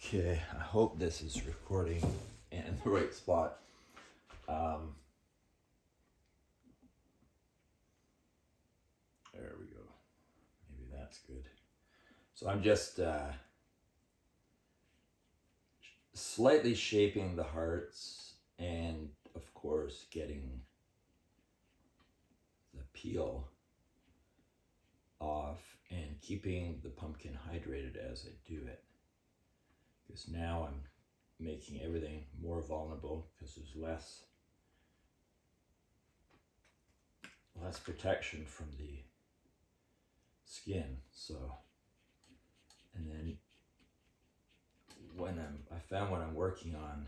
Okay, I hope this is recording in the right spot. There we go. Maybe that's good. So I'm just slightly shaping the hearts and, of course, getting the peel off and keeping the pumpkin hydrated as I do it. Because now I'm making everything more vulnerable because there's less protection from the skin. So, and then I found when I'm working on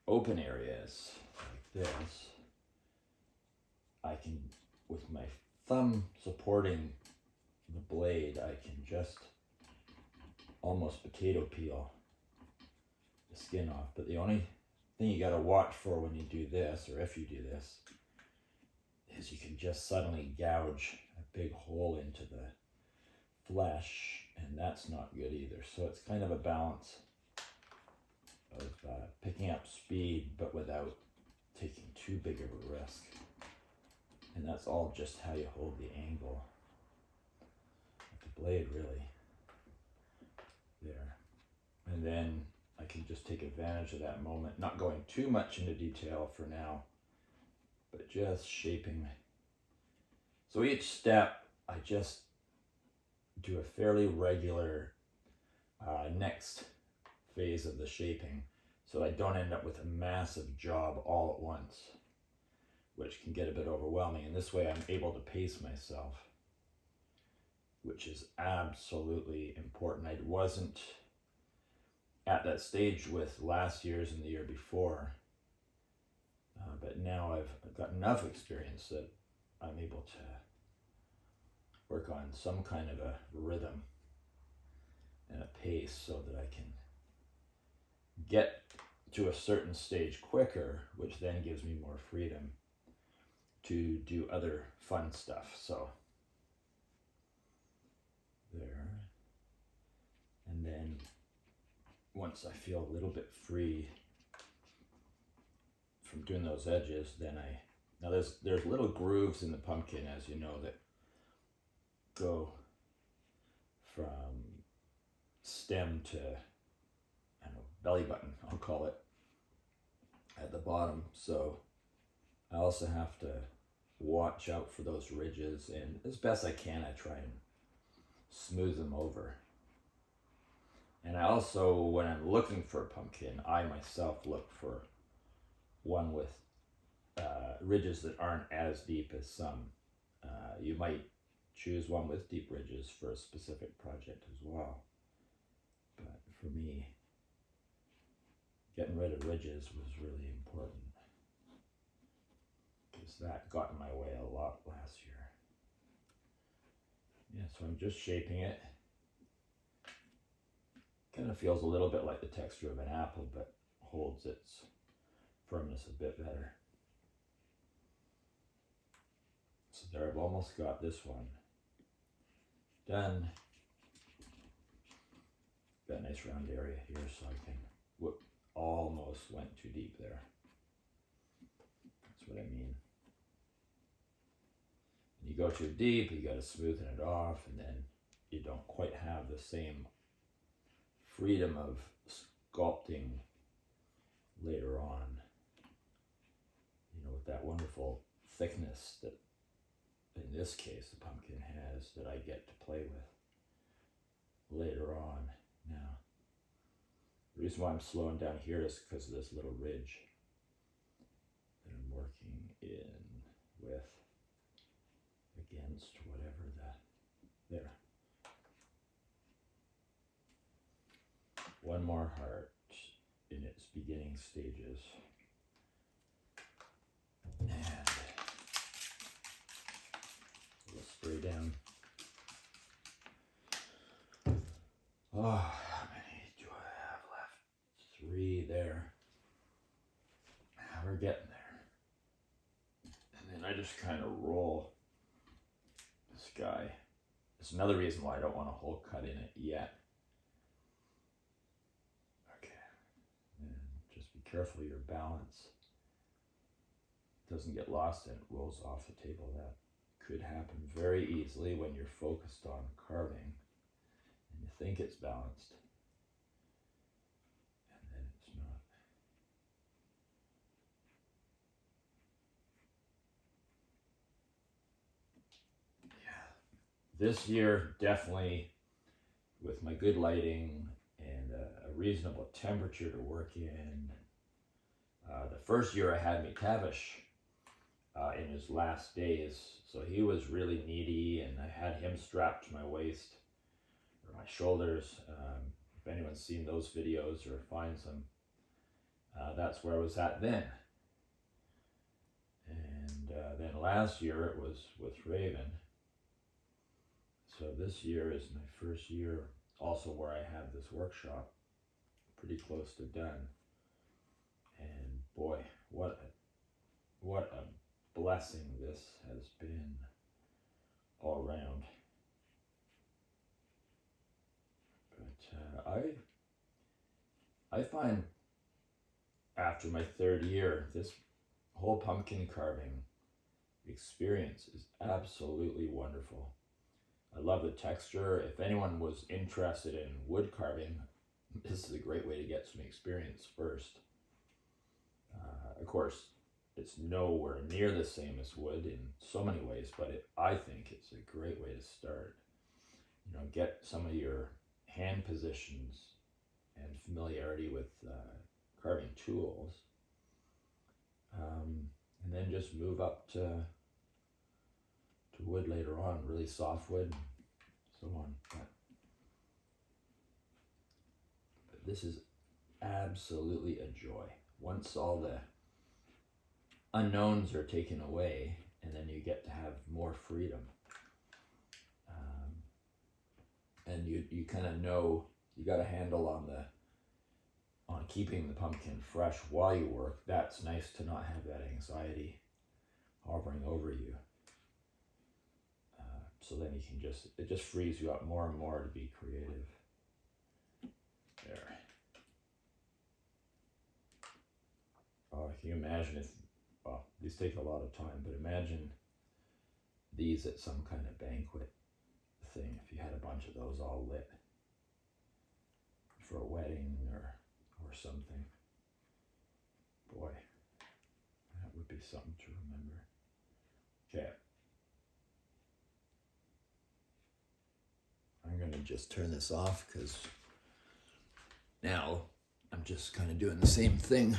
open areas like this, I can, with my thumb supporting the blade, I can just almost potato peel the skin off. But the only thing you got to watch for when you do this, or if you do this, is you can just suddenly gouge a big hole into the flesh, and that's not good either. So it's kind of a balance of picking up speed but without taking too big of a risk. And that's all just how you hold the angle of the blade, really. There. And then I can just take advantage of that moment, not going too much into detail for now, but just shaping. So each step, I just do a fairly regular next phase of the shaping, so I don't end up with a massive job all at once, which can get a bit overwhelming. And this way I'm able to pace myself, which is absolutely important. I wasn't at that stage with last year's and the year before, but now I've got enough experience that I'm able to work on some kind of a rhythm and a pace so that I can get to a certain stage quicker, which then gives me more freedom to do other fun stuff. So there. And then once I feel a little bit free from doing those edges, then now there's little grooves in the pumpkin, as you know, that go from stem to, I don't know, belly button, I'll call it, at the bottom. So I also have to watch out for those ridges, and as best I can, I try and smooth them over. And I also, when I'm looking for a pumpkin, I myself look for one with ridges that aren't as deep as some. You might choose one with deep ridges for a specific project as well. But for me, getting rid of ridges was really important, because that got in my way a lot last year. Yeah, so I'm just shaping it. Kind of feels a little bit like the texture of an apple, but holds its firmness a bit better. So there, I've almost got this one done. Got a nice round area here, so I can, almost went too deep there. That's what I mean. When you go too deep, you got to smoothen it off, and then you don't quite have the same freedom of sculpting later on. You know, with that wonderful thickness that, in this case, the pumpkin has, that I get to play with later on. Now, the reason why I'm slowing down here is because of this little ridge that I'm working in with, against whatever there. One more heart in its beginning stages. And we'll spray down. Oh, how many do I have left? 3 there. We're getting there. And then I just kind of roll this guy. It's another reason why I don't want a hole cut in it yet, careful your balance doesn't get lost and it rolls off the table. That could happen very easily when you're focused on carving and you think it's balanced and then it's not. Yeah. This year, definitely with my good lighting and a reasonable temperature to work in. The first year I had McTavish in his last days, so he was really needy, and I had him strapped to my waist or my shoulders. If anyone's seen those videos or finds them, that's where I was at then. And then last year it was with Raven. So this year is my first year also where I have this workshop pretty close to done. And boy, what a blessing this has been all around. But I find after my third year, this whole pumpkin carving experience is absolutely wonderful. I love the texture. If anyone was interested in wood carving, this is a great way to get some experience first. Of course, it's nowhere near the same as wood in so many ways, but I think it's a great way to start. You know, get some of your hand positions and familiarity with carving tools, and then just move up to wood later on, really soft wood, and so on. But this is absolutely a joy. Once all the unknowns are taken away, and then you get to have more freedom. And you kind of know you got a handle on keeping the pumpkin fresh while you work. That's nice to not have that anxiety hovering over you. So then you can it just frees you up more and more to be creative. There. Oh, can you imagine well, these take a lot of time, but imagine these at some kind of banquet thing, if you had a bunch of those all lit for a wedding or something. Boy, that would be something to remember. Okay. I'm going to just turn this off because now I'm just kind of doing the same thing